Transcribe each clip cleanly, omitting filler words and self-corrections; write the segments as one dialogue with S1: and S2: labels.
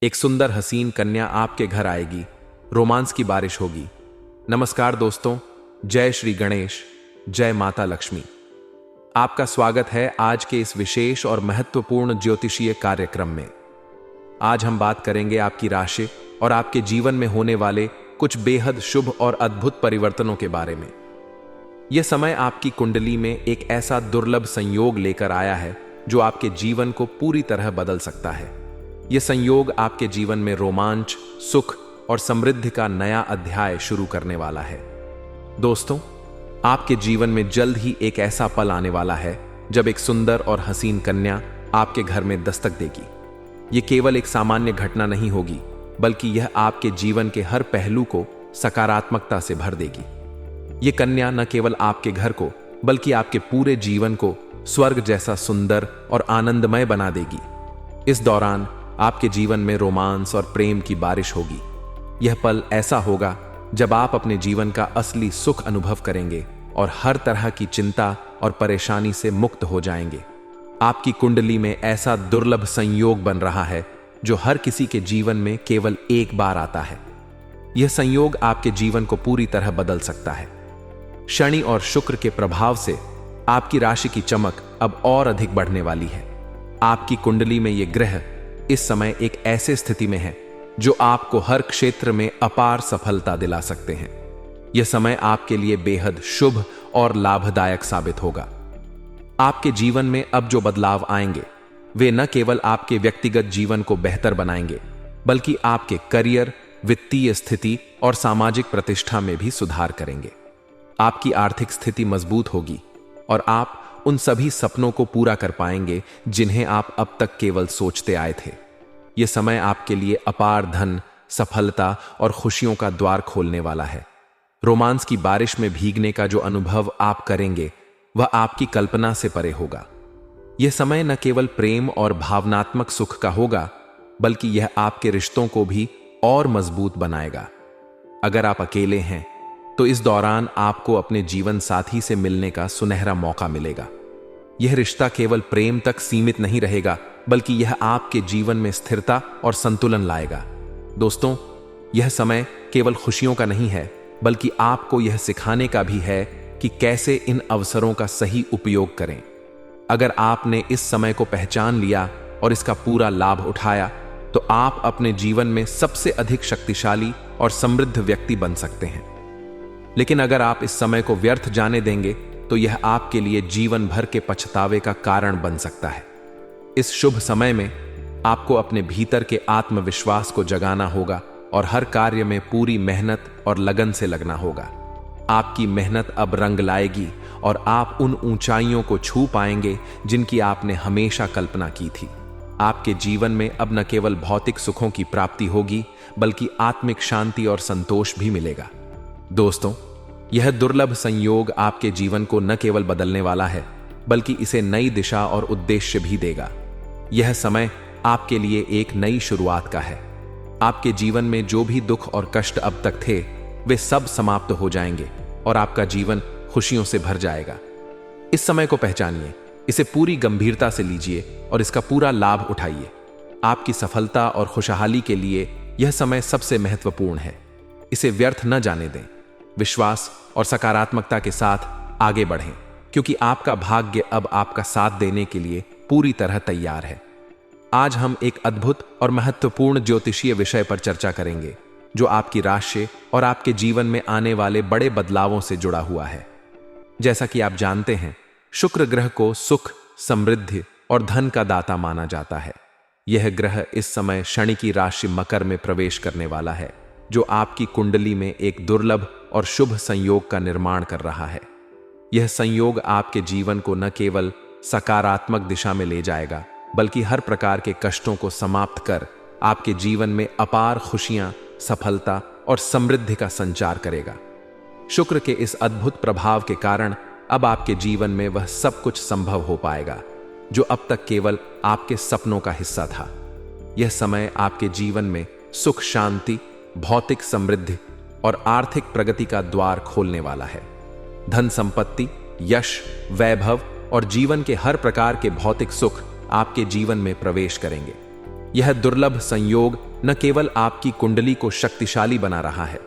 S1: एक सुंदर हसीन कन्या आपके घर आएगी, रोमांस की बारिश होगी। नमस्कार दोस्तों, जय श्री गणेश, जय माता लक्ष्मी। आपका स्वागत है आज के इस विशेष और महत्वपूर्ण ज्योतिषीय कार्यक्रम में। आज हम बात करेंगे आपकी राशि और आपके जीवन में होने वाले कुछ बेहद शुभ और अद्भुत परिवर्तनों के बारे में। यह समय आपकी कुंडली में एक ऐसा दुर्लभ संयोग लेकर आया है जो आपके जीवन को पूरी तरह बदल सकता है। यह संयोग आपके जीवन में रोमांच, सुख और समृद्धि का नया अध्याय शुरू करने वाला है। दोस्तों, आपके जीवन में जल्द ही एक ऐसा पल आने वाला है जब एक सुंदर और हसीन कन्या आपके घर में दस्तक देगी। यह केवल एक सामान्य घटना नहीं होगी, बल्कि यह आपके जीवन के हर पहलू को सकारात्मकता से भर देगी। यह कन्या न केवल आपके घर को, बल्कि आपके पूरे जीवन को स्वर्ग जैसा सुंदर और आनंदमय बना देगी। इस दौरान आपके जीवन में रोमांस और प्रेम की बारिश होगी। यह पल ऐसा होगा जब आप अपने जीवन का असली सुख अनुभव करेंगे और हर तरह की चिंता और परेशानी से मुक्त हो जाएंगे। आपकी कुंडली में ऐसा दुर्लभ संयोग बन रहा है जो हर किसी के जीवन में केवल एक बार आता है। यह संयोग आपके जीवन को पूरी तरह बदल सकता है। शनि और शुक्र के प्रभाव से आपकी राशि की चमक अब और अधिक बढ़ने वाली है। आपकी कुंडली में ये ग्रह इस समय एक ऐसे स्थिति में है जो आपको हर क्षेत्र में अपार सफलता दिला सकते हैं। यह समय आपके लिए बेहद शुभ और लाभदायक साबित होगा। आपके जीवन में अब जो बदलाव आएंगे वे न केवल आपके व्यक्तिगत जीवन को बेहतर बनाएंगे, बल्कि आपके करियर, वित्तीय स्थिति और सामाजिक प्रतिष्ठा में भी सुधार करेंगे। आपकी आर्थिक स्थिति मजबूत होगी और आप उन सभी सपनों को पूरा कर पाएंगे जिन्हें आप अब तक केवल सोचते आए थे। यह समय आपके लिए अपार धन, सफलता और खुशियों का द्वार खोलने वाला है। रोमांस की बारिश में भीगने का जो अनुभव आप करेंगे वह आपकी कल्पना से परे होगा। यह समय न केवल प्रेम और भावनात्मक सुख का होगा, बल्कि यह आपके रिश्तों को भी और मजबूत बनाएगा। अगर आप अकेले हैं तो इस दौरान आपको अपने जीवन साथी से मिलने का सुनहरा मौका मिलेगा। यह रिश्ता केवल प्रेम तक सीमित नहीं रहेगा, बल्कि यह आपके जीवन में स्थिरता और संतुलन लाएगा। दोस्तों, यह समय केवल खुशियों का नहीं है, बल्कि आपको यह सिखाने का भी है कि कैसे इन अवसरों का सही उपयोग करें। अगर आपने इस समय को पहचान लिया और इसका पूरा लाभ उठाया, तो आप अपने जीवन में सबसे अधिक शक्तिशाली और समृद्ध व्यक्ति बन सकते हैं। लेकिन अगर आप इस समय को व्यर्थ जाने देंगे तो यह आपके लिए जीवन भर के पछतावे का कारण बन सकता है। इस शुभ समय में आपको अपने भीतर के आत्मविश्वास को जगाना होगा और हर कार्य में पूरी मेहनत और लगन से लगना होगा। आपकी मेहनत अब रंग लाएगी और आप उन ऊंचाइयों को छू पाएंगे जिनकी आपने हमेशा कल्पना की थी। आपके जीवन में अब न केवल भौतिक सुखों की प्राप्ति होगी, बल्कि आत्मिक शांति और संतोष भी मिलेगा। दोस्तों, यह दुर्लभ संयोग आपके जीवन को न केवल बदलने वाला है, बल्कि इसे नई दिशा और उद्देश्य भी देगा। यह समय आपके लिए एक नई शुरुआत का है। आपके जीवन में जो भी दुख और कष्ट अब तक थे, वे सब समाप्त हो जाएंगे और आपका जीवन खुशियों से भर जाएगा। इस समय को पहचानिए, इसे पूरी गंभीरता से लीजिए और इसका पूरा लाभ उठाइए। आपकी सफलता और खुशहाली के लिए यह समय सबसे महत्वपूर्ण है। इसे व्यर्थ न जाने दें। विश्वास और सकारात्मकता के साथ आगे बढ़ें, क्योंकि आपका भाग्य अब आपका साथ देने के लिए पूरी तरह तैयार है। आज हम एक अद्भुत और महत्वपूर्ण ज्योतिषीय विषय पर चर्चा करेंगे जो आपकी राशि और आपके जीवन में आने वाले बड़े बदलावों से जुड़ा हुआ है। जैसा कि आप जानते हैं, शुक्र ग्रह को सुख, समृद्धि और धन का दाता माना जाता है। यह ग्रह इस समय शनि की राशि मकर में प्रवेश करने वाला है, जो आपकी कुंडली में एक दुर्लभ और शुभ संयोग का निर्माण कर रहा है। यह संयोग आपके जीवन को न केवल सकारात्मक दिशा में ले जाएगा, बल्कि हर प्रकार के कष्टों को समाप्त कर आपके जीवन में अपार खुशियां, सफलता और समृद्धि का संचार करेगा। शुक्र के इस अद्भुत प्रभाव के कारण अब आपके जीवन में वह सब कुछ संभव हो पाएगा जो अब तक केवल आपके सपनों का हिस्सा था। यह समय आपके जीवन में सुख, शांति, भौतिक समृद्धि और आर्थिक प्रगति का द्वार खोलने वाला है। धन संपत्ति, यश, वैभव और जीवन के हर प्रकार के भौतिक सुख आपके जीवन में प्रवेश करेंगे। यह दुर्लभ संयोग न केवल आपकी कुंडली को शक्तिशाली बना रहा है,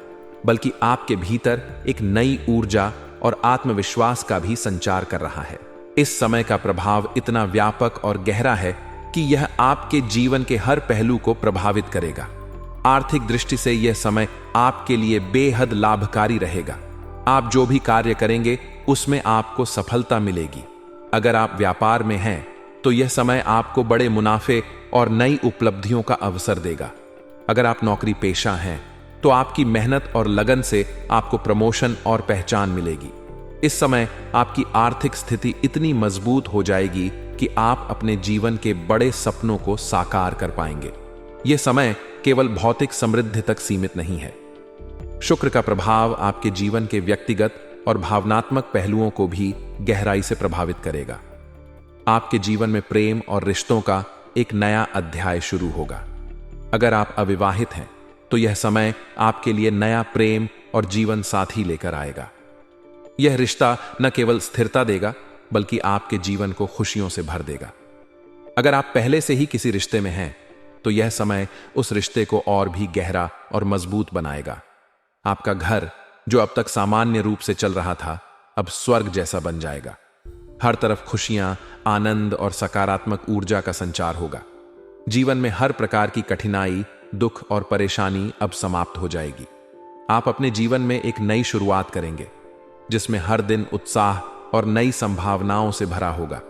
S1: बल्कि आपके भीतर एक नई ऊर्जा और आत्मविश्वास का भी संचार कर रहा है। इस समय का प्रभाव इतना व्यापक और गहरा है कि यह आपके जीवन के हर पहलू को प्रभावित करेगा। आर्थिक दृष्टि से यह समय आपके लिए बेहद लाभकारी रहेगा। आप जो भी कार्य करेंगे उसमें आपको सफलता मिलेगी। अगर आप व्यापार में हैं तो यह समय आपको बड़े मुनाफे और नई उपलब्धियों का अवसर देगा। अगर आप नौकरी पेशा हैं तो आपकी मेहनत और लगन से आपको प्रमोशन और पहचान मिलेगी। इस समय आपकी आर्थिक स्थिति इतनी मजबूत हो जाएगी कि आप अपने जीवन के बड़े सपनों को साकार कर पाएंगे। यह समय केवल भौतिक समृद्धि तक सीमित नहीं है। शुक्र का प्रभाव आपके जीवन के व्यक्तिगत और भावनात्मक पहलुओं को भी गहराई से प्रभावित करेगा। आपके जीवन में प्रेम और रिश्तों का एक नया अध्याय शुरू होगा। अगर आप अविवाहित हैं तो यह समय आपके लिए नया प्रेम और जीवन साथी लेकर आएगा। यह रिश्ता न केवल स्थिरता देगा बल्कि आपके जीवन को खुशियों से भर देगा। अगर आप पहले से ही किसी रिश्ते में हैं तो यह समय उस रिश्ते को और भी गहरा और मजबूत बनाएगा। आपका घर जो अब तक सामान्य रूप से चल रहा था, अब स्वर्ग जैसा बन जाएगा। हर तरफ खुशियां, आनंद और सकारात्मक ऊर्जा का संचार होगा। जीवन में हर प्रकार की कठिनाई, दुख और परेशानी अब समाप्त हो जाएगी। आप अपने जीवन में एक नई शुरुआत करेंगे जिसमें हर दिन उत्साह और नई संभावनाओं से भरा होगा।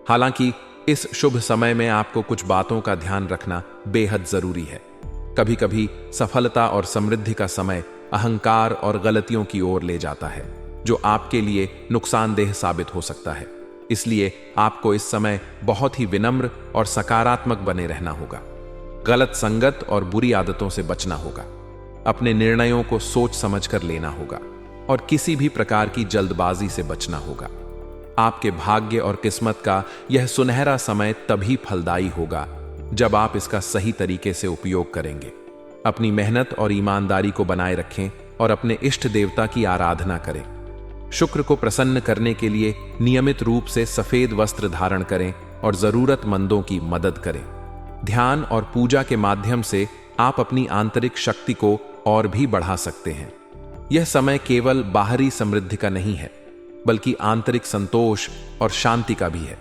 S1: हालांकि इस शुभ समय में आपको कुछ बातों का ध्यान रखना बेहद जरूरी है। कभी कभी सफलता और समृद्धि का समय अहंकार और गलतियों की ओर ले जाता है, जो आपके लिए नुकसानदेह साबित हो सकता है। इसलिए आपको इस समय बहुत ही विनम्र और सकारात्मक बने रहना होगा। गलत संगत और बुरी आदतों से बचना होगा। अपने निर्णयों को सोच समझकर लेना होगा और किसी भी प्रकार की जल्दबाजी से बचना होगा। आपके भाग्य और किस्मत का यह सुनहरा समय तभी फलदायी होगा जब आप इसका सही तरीके से उपयोग करेंगे। अपनी मेहनत और ईमानदारी को बनाए रखें और अपने इष्ट देवता की आराधना करें। शुक्र को प्रसन्न करने के लिए नियमित रूप से सफेद वस्त्र धारण करें और जरूरतमंदों की मदद करें। ध्यान और पूजा के माध्यम से आप अपनी आंतरिक शक्ति को और भी बढ़ा सकते हैं। यह समय केवल बाहरी समृद्धि का नहीं है, बल्कि आंतरिक संतोष और शांति का भी है।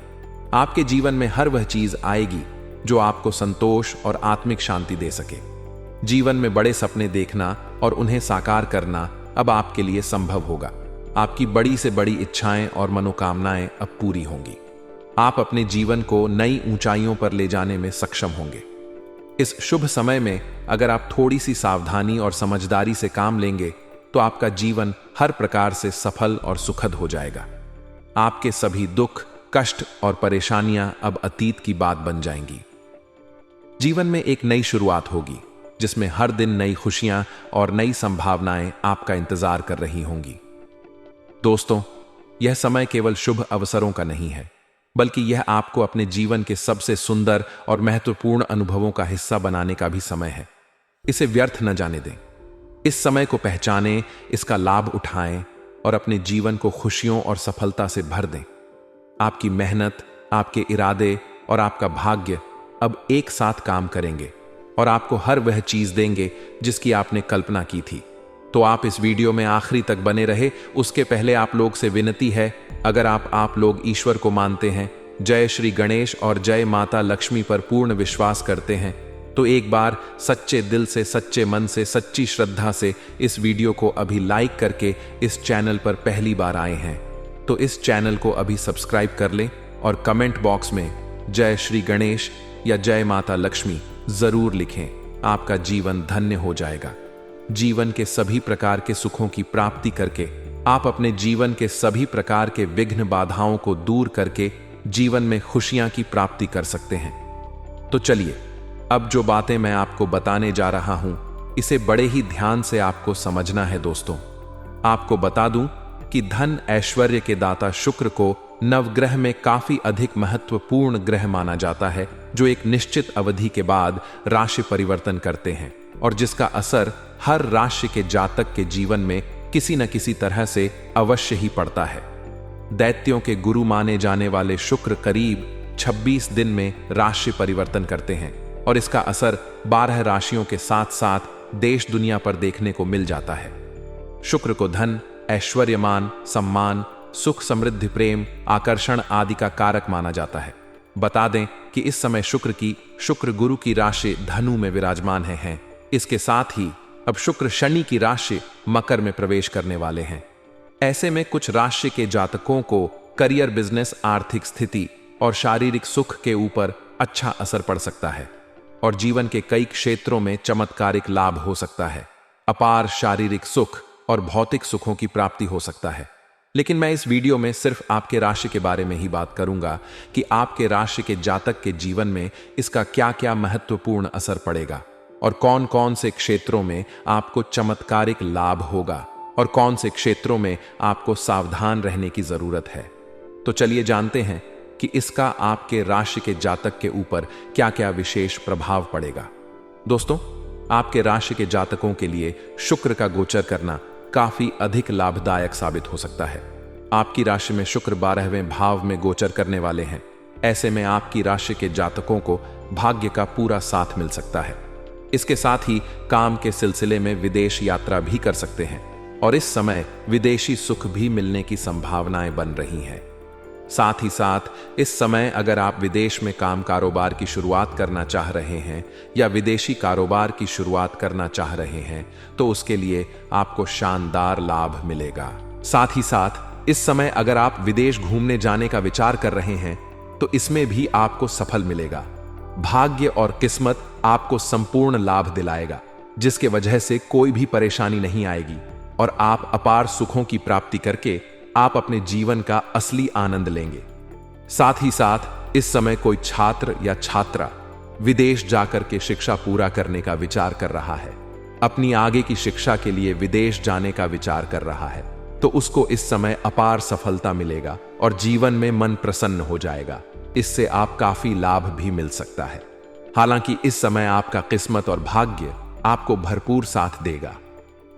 S1: आपके जीवन में हर वह चीज आएगी जो आपको संतोष और आत्मिक शांति दे सके। जीवन में बड़े सपने देखना और उन्हें साकार करना अब आपके लिए संभव होगा। आपकी बड़ी से बड़ी इच्छाएं और मनोकामनाएं अब पूरी होंगी। आप अपने जीवन को नई ऊंचाइयों पर ले जाने में सक्षम होंगे। इस शुभ समय में अगर आप थोड़ी सी सावधानी और समझदारी से काम लेंगे तो आपका जीवन हर प्रकार से सफल और सुखद हो जाएगा। आपके सभी दुख, कष्ट और परेशानियां अब अतीत की बात बन जाएंगी। जीवन में एक नई शुरुआत होगी जिसमें हर दिन नई खुशियां और नई संभावनाएं आपका इंतजार कर रही होंगी। दोस्तों, यह समय केवल शुभ अवसरों का नहीं है, बल्कि यह आपको अपने जीवन के सबसे सुंदर और महत्वपूर्ण अनुभवों का हिस्सा बनाने का भी समय है। इसे व्यर्थ न जाने दें। इस समय को पहचानें, इसका लाभ उठाएं और अपने जीवन को खुशियों और सफलता से भर दें। आपकी मेहनत, आपके इरादे और आपका भाग्य अब एक साथ काम करेंगे और आपको हर वह चीज देंगे जिसकी आपने कल्पना की थी। तो आप इस वीडियो में आखिरी तक बने रहे। उसके पहले आप लोग से विनती है, अगर आप लोग ईश्वर को मानते हैं, जय श्री गणेश और जय माता लक्ष्मी पर पूर्ण विश्वास करते हैं, तो एक बार सच्चे दिल से, सच्चे मन से, सच्ची श्रद्धा से इस वीडियो को अभी लाइक करके इस चैनल पर पहली बार आए हैं तो इस चैनल को अभी सब्सक्राइब कर लें और कमेंट बॉक्स में जय श्री गणेश या जय माता लक्ष्मी जरूर लिखें। आपका जीवन धन्य हो जाएगा। जीवन के सभी प्रकार के सुखों की प्राप्ति करके आप अपने जीवन के सभी प्रकार के विघ्न बाधाओं को दूर करके जीवन में खुशियां की प्राप्ति कर सकते हैं। तो चलिए, अब जो बातें मैं आपको बताने जा रहा हूं, इसे बड़े ही ध्यान से आपको समझना है। दोस्तों, आपको बता दूं कि धन ऐश्वर्य के दाता शुक्र को नवग्रह में काफी अधिक महत्वपूर्ण ग्रह माना जाता है, जो एक निश्चित अवधि के बाद राशि परिवर्तन करते हैं और जिसका असर हर राशि के जातक के जीवन में किसी न किसी तरह से अवश्य ही पड़ता है। दैत्यों के गुरु माने जाने वाले शुक्र करीब 26 दिन में राशि परिवर्तन करते हैं, और इसका असर 12 राशियों के साथ साथ देश दुनिया पर देखने को मिल जाता है। शुक्र को धन, ऐश्वर्य, मान, सम्मान, सुख, समृद्धि, प्रेम, आकर्षण आदि का कारक माना जाता है। बता दें कि इस समय शुक्र गुरु की राशि धनु में विराजमान हैं। इसके साथ ही अब शुक्र शनि की राशि मकर में प्रवेश करने वाले हैं। ऐसे में कुछ राशि के जातकों को करियर, बिजनेस, आर्थिक स्थिति और शारीरिक सुख के ऊपर अच्छा असर पड़ सकता है और जीवन के कई क्षेत्रों में चमत्कारिक लाभ हो सकता है। अपार शारीरिक सुख और भौतिक सुखों की प्राप्ति हो सकता है। लेकिन मैं इस वीडियो में सिर्फ आपके राशि के बारे में ही बात करूंगा कि आपके राशि के जातक के जीवन में इसका क्या क्या महत्वपूर्ण असर पड़ेगा और कौन कौन से क्षेत्रों में आपको चमत्कारिक लाभ होगा और कौन से क्षेत्रों में आपको सावधान रहने की जरूरत है। तो चलिए जानते हैं कि इसका आपके राशि के जातक के ऊपर क्या क्या विशेष प्रभाव पड़ेगा। दोस्तों, आपके राशि के जातकों के लिए शुक्र का गोचर करना काफी अधिक लाभदायक साबित हो सकता है। आपकी राशि में शुक्र 12वें भाव में गोचर करने वाले हैं। ऐसे में आपकी राशि के जातकों को भाग्य का पूरा साथ मिल सकता है। इसके साथ ही काम के सिलसिले में विदेश यात्रा भी कर सकते हैं और इस समय विदेशी सुख भी मिलने की संभावनाएं बन रही हैं। साथ ही साथ इस समय अगर आप विदेश में काम कारोबार की शुरुआत करना चाह रहे हैं या विदेशी कारोबार की शुरुआत करना चाह रहे हैं तो उसके लिए आपको शानदार लाभ मिलेगा। साथ ही साथ इस समय अगर आप विदेश घूमने जाने का विचार कर रहे हैं तो इसमें भी आपको सफल मिलेगा। भाग्य और किस्मत आपको संपूर्ण लाभ दिलाएगा, जिसके वजह से कोई भी परेशानी नहीं आएगी और आप अपार सुखों की प्राप्ति करके आप अपने जीवन का असली आनंद लेंगे। साथ ही साथ इस समय कोई छात्र या छात्रा विदेश जाकर के शिक्षा पूरा करने का विचार कर रहा है, अपनी आगे की शिक्षा के लिए विदेश जाने का विचार कर रहा है, तो उसको इस समय अपार सफलता मिलेगा और जीवन में मन प्रसन्न हो जाएगा। इससे आप काफी लाभ भी मिल सकता है। हालांकि इस समय आपका किस्मत और भाग्य आपको भरपूर साथ देगा।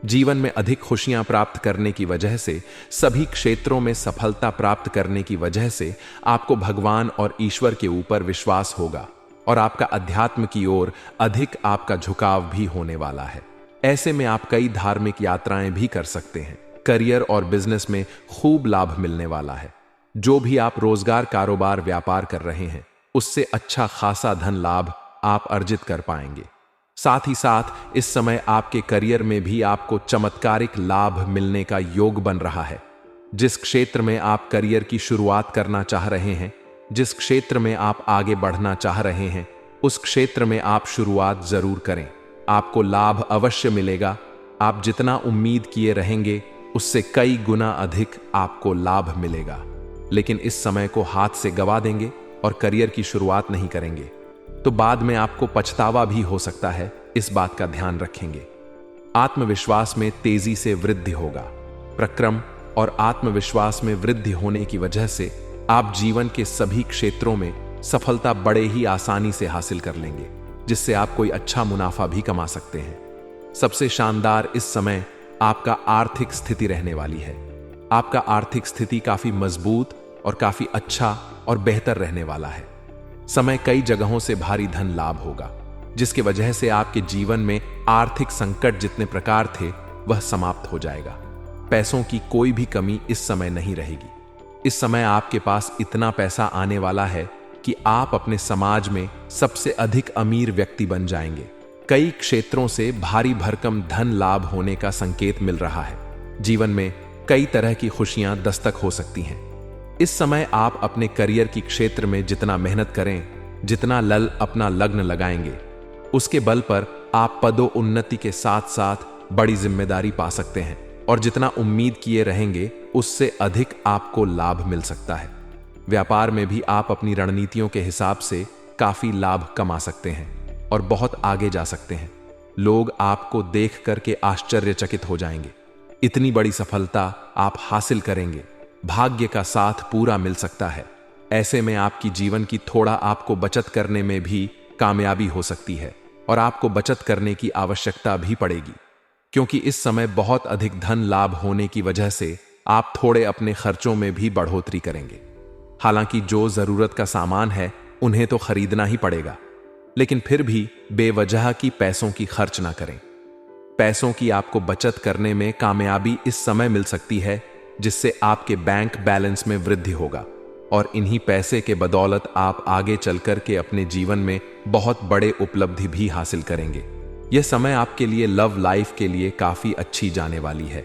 S1: जीवन में अधिक खुशियां प्राप्त करने की वजह से, सभी क्षेत्रों में सफलता प्राप्त करने की वजह से आपको भगवान और ईश्वर के ऊपर विश्वास होगा और आपका अध्यात्म की ओर अधिक आपका झुकाव भी होने वाला है। ऐसे में आप कई धार्मिक यात्राएं भी कर सकते हैं। करियर और बिजनेस में खूब लाभ मिलने वाला है। जो भी आप रोजगार, कारोबार, व्यापार कर रहे हैं उससे अच्छा खासा धन लाभ आप अर्जित कर पाएंगे। साथ ही साथ इस समय आपके करियर में भी आपको चमत्कारिक लाभ मिलने का योग बन रहा है। जिस क्षेत्र में आप करियर की शुरुआत करना चाह रहे हैं, जिस क्षेत्र में आप आगे बढ़ना चाह रहे हैं, उस क्षेत्र में आप शुरुआत जरूर करें। आपको लाभ अवश्य मिलेगा। आप जितना उम्मीद किए रहेंगे उससे कई गुना अधिक आपको लाभ मिलेगा। लेकिन इस समय को हाथ से गवा देंगे और करियर की शुरुआत नहीं करेंगे तो बाद में आपको पछतावा भी हो सकता है। इस बात का ध्यान रखेंगे। आत्मविश्वास में तेजी से वृद्धि होगा। प्रक्रम और आत्मविश्वास में वृद्धि होने की वजह से आप जीवन के सभी क्षेत्रों में सफलता बड़े ही आसानी से हासिल कर लेंगे, जिससे आप कोई अच्छा मुनाफा भी कमा सकते हैं। सबसे शानदार इस समय आपका आर्थिक स्थिति रहने वाली है। आपका आर्थिक स्थिति काफी मजबूत और काफी अच्छा और बेहतर रहने वाला है। समय कई जगहों से भारी धन लाभ होगा, जिसकी वजह से आपके जीवन में आर्थिक संकट जितने प्रकार थे वह समाप्त हो जाएगा। पैसों की कोई भी कमी इस समय नहीं रहेगी। इस समय आपके पास इतना पैसा आने वाला है कि आप अपने समाज में सबसे अधिक अमीर व्यक्ति बन जाएंगे। कई क्षेत्रों से भारी भरकम धन लाभ होने का संकेत मिल रहा है। जीवन में कई तरह की खुशियां दस्तक हो सकती हैं। इस समय आप अपने करियर की क्षेत्र में जितना मेहनत करें, जितना अपना लग्न लगाएंगे, उसके बल पर आप पदोन्नति के साथ साथ बड़ी जिम्मेदारी पा सकते हैं और जितना उम्मीद किए रहेंगे उससे अधिक आपको लाभ मिल सकता है। व्यापार में भी आप अपनी रणनीतियों के हिसाब से काफी लाभ कमा सकते हैं और बहुत आगे जा सकते हैं। लोग आपको देख करके आश्चर्यचकित हो जाएंगे। इतनी बड़ी सफलता आप हासिल करेंगे। भाग्य का साथ पूरा मिल सकता है। ऐसे में आपकी जीवन की थोड़ा आपको बचत करने में भी कामयाबी हो सकती है और आपको बचत करने की आवश्यकता भी पड़ेगी, क्योंकि इस समय बहुत अधिक धन लाभ होने की वजह से आप थोड़े अपने खर्चों में भी बढ़ोतरी करेंगे। हालांकि जो जरूरत का सामान है उन्हें तो खरीदना ही पड़ेगा। लेकिन फिर भी बेवजह की पैसों की खर्च ना करें। पैसों की आपको बचत करने में कामयाबी इस समय मिल सकती है, जिससे आपके बैंक बैलेंस में वृद्धि होगा और इन्हीं पैसे के बदौलत आप आगे चलकर के अपने जीवन में बहुत बड़े उपलब्धि भी हासिल करेंगे। यह समय आपके लिए लव लाइफ के लिए काफी अच्छी जाने वाली है।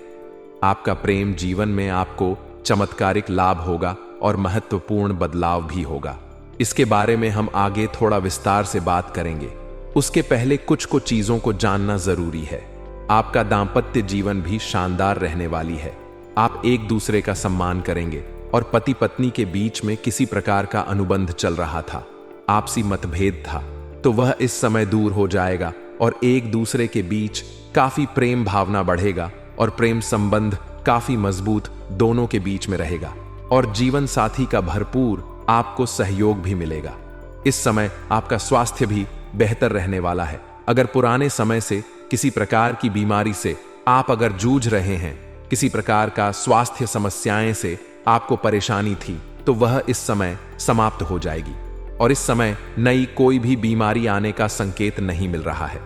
S1: आपका प्रेम जीवन में आपको चमत्कारिक लाभ होगा और महत्वपूर्ण बदलाव भी होगा। इसके बारे में हम आगे थोड़ा विस्तार से बात करेंगे। उसके पहले कुछ चीजों को जानना जरूरी है। आपका दांपत्य जीवन भी शानदार रहने वाली है। आप एक दूसरे का सम्मान करेंगे और पति पत्नी के बीच में किसी प्रकार का अनुबंध चल रहा था, आपसी मतभेद था, तो वह इस समय दूर हो जाएगा और एक दूसरे के बीच काफी प्रेम भावना बढ़ेगा और प्रेम संबंध काफी मजबूत दोनों के बीच में रहेगा और जीवन साथी का भरपूर आपको सहयोग भी मिलेगा। इस समय आपका स्वास्थ्य भी बेहतर रहने वाला है। अगर पुराने समय से किसी प्रकार की बीमारी से आप अगर जूझ रहे हैं, किसी प्रकार का स्वास्थ्य समस्याएं से आपको परेशानी थी, तो वह इस समय समाप्त हो जाएगी और इस समय नई कोई भी बीमारी आने का संकेत नहीं मिल रहा है।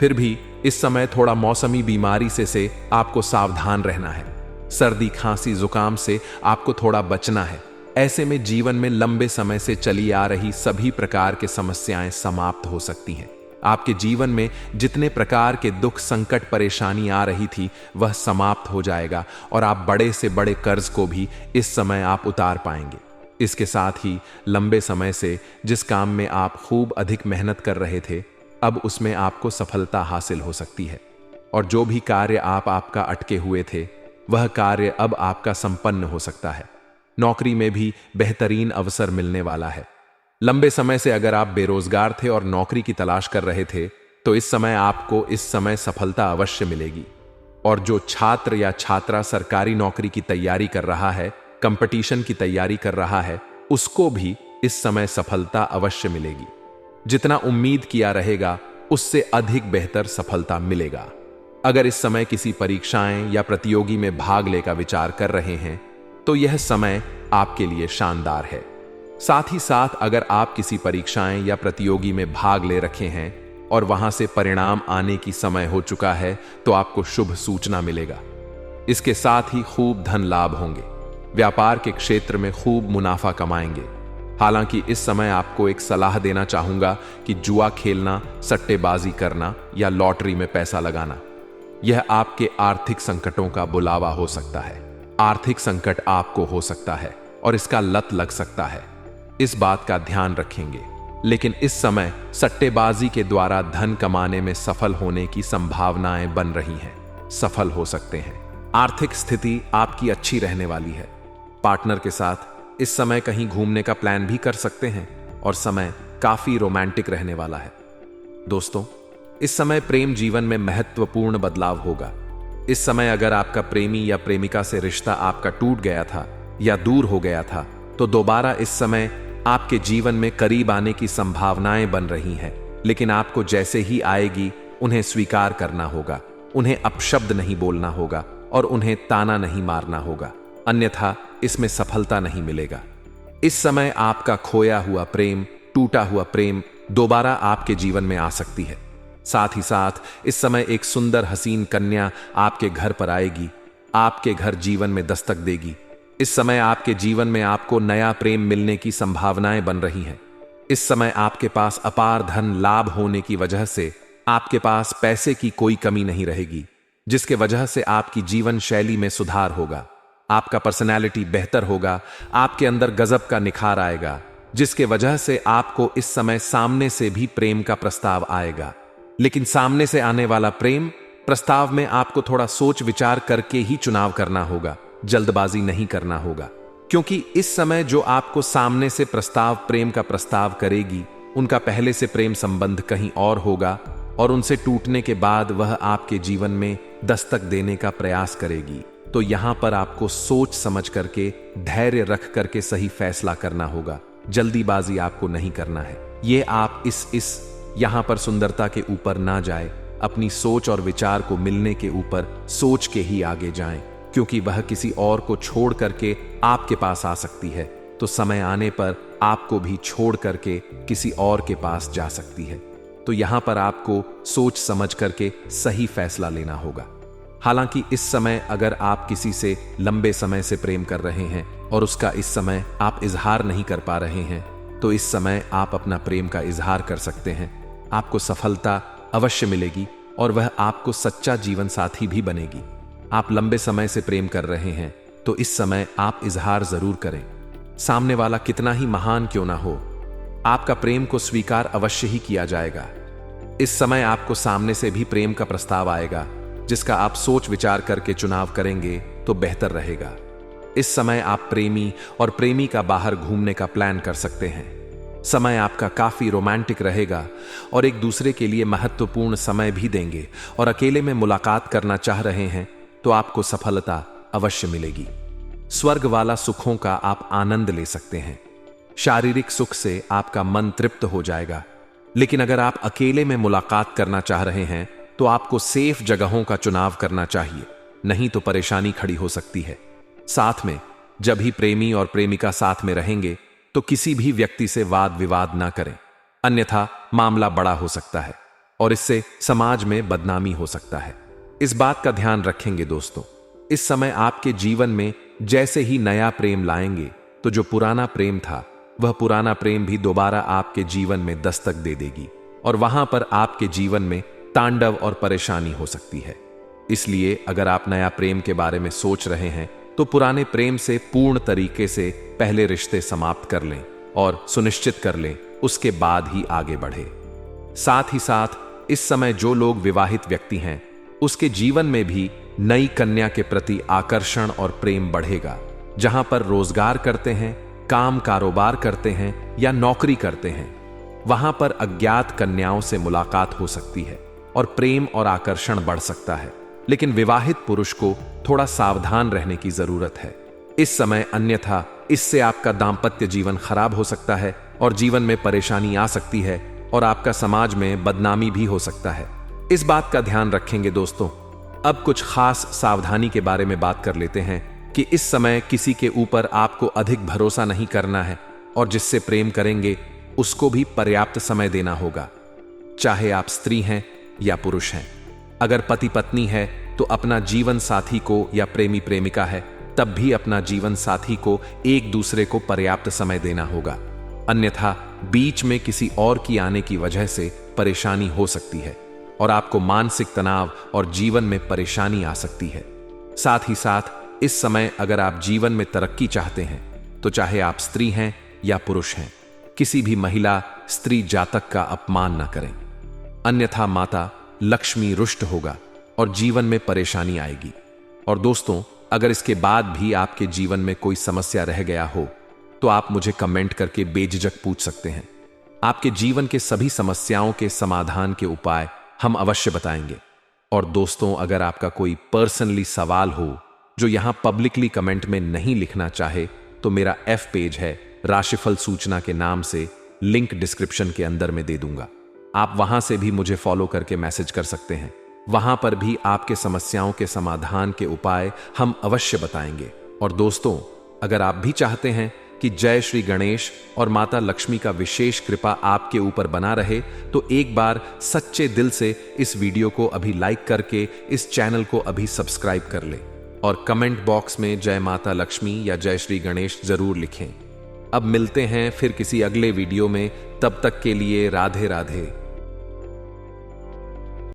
S1: फिर भी इस समय थोड़ा मौसमी बीमारी से आपको सावधान रहना है। सर्दी खांसी जुकाम से आपको थोड़ा बचना है। ऐसे में जीवन में लंबे समय से चली आ रही सभी प्रकार के समस्याएं समाप्त हो सकती हैं। आपके जीवन में जितने प्रकार के दुख संकट परेशानी आ रही थी वह समाप्त हो जाएगा और आप बड़े से बड़े कर्ज को भी इस समय आप उतार पाएंगे। इसके साथ ही लंबे समय से जिस काम में आप खूब अधिक मेहनत कर रहे थे, अब उसमें आपको सफलता हासिल हो सकती है और जो भी कार्य आपका अटके हुए थे वह कार्य अब आपका संपन्न हो सकता है। नौकरी में भी बेहतरीन अवसर मिलने वाला है। लंबे समय से अगर आप बेरोजगार थे और नौकरी की तलाश कर रहे थे, तो इस समय आपको इस समय सफलता अवश्य मिलेगी। और जो छात्र या छात्रा सरकारी नौकरी की तैयारी कर रहा है, कंपटीशन की तैयारी कर रहा है, उसको भी इस समय सफलता अवश्य मिलेगी। जितना उम्मीद किया रहेगा उससे अधिक बेहतर सफलता मिलेगा। अगर इस समय किसी परीक्षाएं या प्रतियोगी में भाग लेकर विचार कर रहे हैं, तो यह समय आपके लिए शानदार है। साथ ही साथ अगर आप किसी परीक्षाएं या प्रतियोगी में भाग ले रखे हैं और वहां से परिणाम आने की समय हो चुका है, तो आपको शुभ सूचना मिलेगा। इसके साथ ही खूब धन लाभ होंगे। व्यापार के क्षेत्र में खूब मुनाफा कमाएंगे। हालांकि इस समय आपको एक सलाह देना चाहूंगा कि जुआ खेलना, सट्टेबाजी करना या लॉटरी में पैसा लगाना, यह आपके आर्थिक संकटों का बुलावा हो सकता है। आर्थिक संकट आपको हो सकता है और इसका लत लग सकता है। इस बात का ध्यान रखेंगे। लेकिन इस समय सट्टेबाजी के द्वारा धन कमाने में सफल होने की संभावनाएं बन रही हैं। सफल हो सकते हैं। आर्थिक स्थिति आपकी अच्छी रहने वाली है। पार्टनर के साथ इस समय कहीं घूमने का प्लान भी कर सकते हैं और समय काफी रोमांटिक रहने वाला है। दोस्तों, इस समय प्रेम जीवन में महत्वपूर्ण बदलाव होगा। इस समय अगर आपका प्रेमी या प्रेमिका से रिश्ता आपका टूट गया था या दूर हो गया था, तो दोबारा इस समय आपके जीवन में करीब आने की संभावनाएं बन रही हैं। लेकिन आपको जैसे ही आएगी उन्हें स्वीकार करना होगा, उन्हें अपशब्द नहीं बोलना होगा और उन्हें ताना नहीं मारना होगा, अन्यथा इसमें सफलता नहीं मिलेगा। इस समय आपका खोया हुआ प्रेम, टूटा हुआ प्रेम दोबारा आपके जीवन में आ सकती है। साथ ही साथ इस समय एक सुंदर हसीन कन्या आपके घर पर आएगी, आपके घर जीवन में दस्तक देगी। इस समय आपके जीवन में आपको नया प्रेम मिलने की संभावनाएं बन रही हैं। इस समय आपके पास अपार धन लाभ होने की वजह से आपके पास पैसे की कोई कमी नहीं रहेगी, जिसके वजह से आपकी जीवन शैली में सुधार होगा। आपका पर्सनैलिटी बेहतर होगा, आपके अंदर गजब का निखार आएगा, जिसके वजह से आपको इस समय सामने से भी प्रेम का प्रस्ताव आएगा। लेकिन सामने से आने वाला प्रेम प्रस्ताव में आपको थोड़ा सोच विचार करके ही चुनाव करना होगा, जल्दबाजी नहीं करना होगा, क्योंकि इस समय जो आपको सामने से प्रस्ताव प्रेम का प्रस्ताव करेगी, उनका पहले से प्रेम संबंध कहीं और होगा और उनसे टूटने के बाद वह आपके जीवन में दस्तक देने का प्रयास करेगी। तो यहां पर आपको सोच समझ करके, धैर्य रख करके सही फैसला करना होगा। जल्दीबाजी आपको नहीं करना है। ये आप इस यहां पर सुंदरता के ऊपर ना जाए, अपनी सोच और विचार को मिलने के ऊपर सोच के ही आगे जाएं, क्योंकि वह किसी और को छोड़ करके आपके पास आ सकती है। तो समय आने पर आपको भी छोड़ करके किसी और के पास जा सकती है। तो यहां पर आपको सोच समझ करके सही फैसला लेना होगा। हालांकि इस समय अगर आप किसी से लंबे समय से प्रेम कर रहे हैं और उसका इस समय आप इजहार नहीं कर पा रहे हैं, तो इस समय आप अपना प्रेम का इजहार कर सकते हैं। आपको सफलता अवश्य मिलेगी और वह आपको सच्चा जीवन साथी भी बनेगी। आप लंबे समय से प्रेम कर रहे हैं तो इस समय आप इजहार जरूर करें। सामने वाला कितना ही महान क्यों ना हो, आपका प्रेम को स्वीकार अवश्य ही किया जाएगा। इस समय आपको सामने से भी प्रेम का प्रस्ताव आएगा, जिसका आप सोच विचार करके चुनाव करेंगे तो बेहतर रहेगा। इस समय आप प्रेमी और प्रेमी का बाहर घूमने का प्लान कर सकते हैं। समय आपका काफी रोमांटिक रहेगा और एक दूसरे के लिए महत्वपूर्ण समय भी देंगे। और अकेले में मुलाकात करना चाह रहे हैं तो आपको सफलता अवश्य मिलेगी। स्वर्ग वाला सुखों का आप आनंद ले सकते हैं। शारीरिक सुख से आपका मन तृप्त हो जाएगा। लेकिन अगर आप अकेले में मुलाकात करना चाह रहे हैं तो आपको सेफ जगहों का चुनाव करना चाहिए, नहीं तो परेशानी खड़ी हो सकती है। साथ में जब ही प्रेमी और प्रेमिका साथ में रहेंगे तो किसी भी व्यक्ति से वाद विवाद ना करें, अन्यथा मामला बड़ा हो सकता है और इससे समाज में बदनामी हो सकता है। इस बात का ध्यान रखेंगे दोस्तों। इस समय आपके जीवन में जैसे ही नया प्रेम लाएंगे तो जो पुराना प्रेम था वह पुराना प्रेम भी दोबारा आपके जीवन में दस्तक दे देगी और वहां पर आपके जीवन में तांडव और परेशानी हो सकती है। इसलिए अगर आप नया प्रेम के बारे में सोच रहे हैं तो पुराने प्रेम से पूर्ण तरीके से पहले रिश्ते समाप्त कर लें और सुनिश्चित कर लें, उसके बाद ही आगे बढ़े। साथ ही साथ इस समय जो लोग विवाहित व्यक्ति हैं उसके जीवन में भी नई कन्या के प्रति आकर्षण और प्रेम बढ़ेगा। जहां पर रोजगार करते हैं, काम कारोबार करते हैं या नौकरी करते हैं, वहां पर अज्ञात कन्याओं से मुलाकात हो सकती है और प्रेम और आकर्षण बढ़ सकता है। लेकिन विवाहित पुरुष को थोड़ा सावधान रहने की जरूरत है इस समय, अन्यथा इससे आपका दांपत्य जीवन खराब हो सकता है और जीवन में परेशानी आ सकती है और आपका समाज में बदनामी भी हो सकता है। इस बात का ध्यान रखेंगे दोस्तों। अब कुछ खास सावधानी के बारे में बात कर लेते हैं कि इस समय किसी के ऊपर आपको अधिक भरोसा नहीं करना है और जिससे प्रेम करेंगे उसको भी पर्याप्त समय देना होगा, चाहे आप स्त्री हैं या पुरुष हैं। अगर पति पत्नी है तो अपना जीवन साथी को या प्रेमी प्रेमिका है तब भी अपना जीवन साथी को एक दूसरे को पर्याप्त समय देना होगा, अन्यथा बीच में किसी और की आने की वजह से परेशानी हो सकती है और आपको मानसिक तनाव और जीवन में परेशानी आ सकती है। साथ ही साथ इस समय अगर आप जीवन में तरक्की चाहते हैं तो चाहे आप स्त्री हैं या पुरुष हैं, किसी भी महिला स्त्री जातक का अपमान न करें, अन्यथा माता लक्ष्मी रुष्ट होगा और जीवन में परेशानी आएगी। और दोस्तों, अगर इसके बाद भी आपके जीवन में कोई समस्या रह गया हो तो आप मुझे कमेंट करके बेझिझक पूछ सकते हैं। आपके जीवन के सभी समस्याओं के समाधान के उपाय हम अवश्य बताएंगे। और दोस्तों, अगर आपका कोई पर्सनली सवाल हो जो यहां पब्लिकली कमेंट में नहीं लिखना चाहे तो मेरा एफ पेज है राशिफल सूचना के नाम से, लिंक डिस्क्रिप्शन के अंदर में दे दूंगा। आप वहां से भी मुझे फॉलो करके मैसेज कर सकते हैं। वहां पर भी आपके समस्याओं के समाधान के उपाय हम अवश्य बताएंगे। और दोस्तों, अगर आप भी चाहते हैं कि जय श्री गणेश और माता लक्ष्मी का विशेष कृपा आपके ऊपर बना रहे तो एक बार सच्चे दिल से इस वीडियो को अभी लाइक करके इस चैनल को अभी सब्सक्राइब कर ले और कमेंट बॉक्स में जय माता लक्ष्मी या जय श्री गणेश जरूर लिखें। अब मिलते हैं फिर किसी अगले वीडियो में, तब तक के लिए राधे राधे।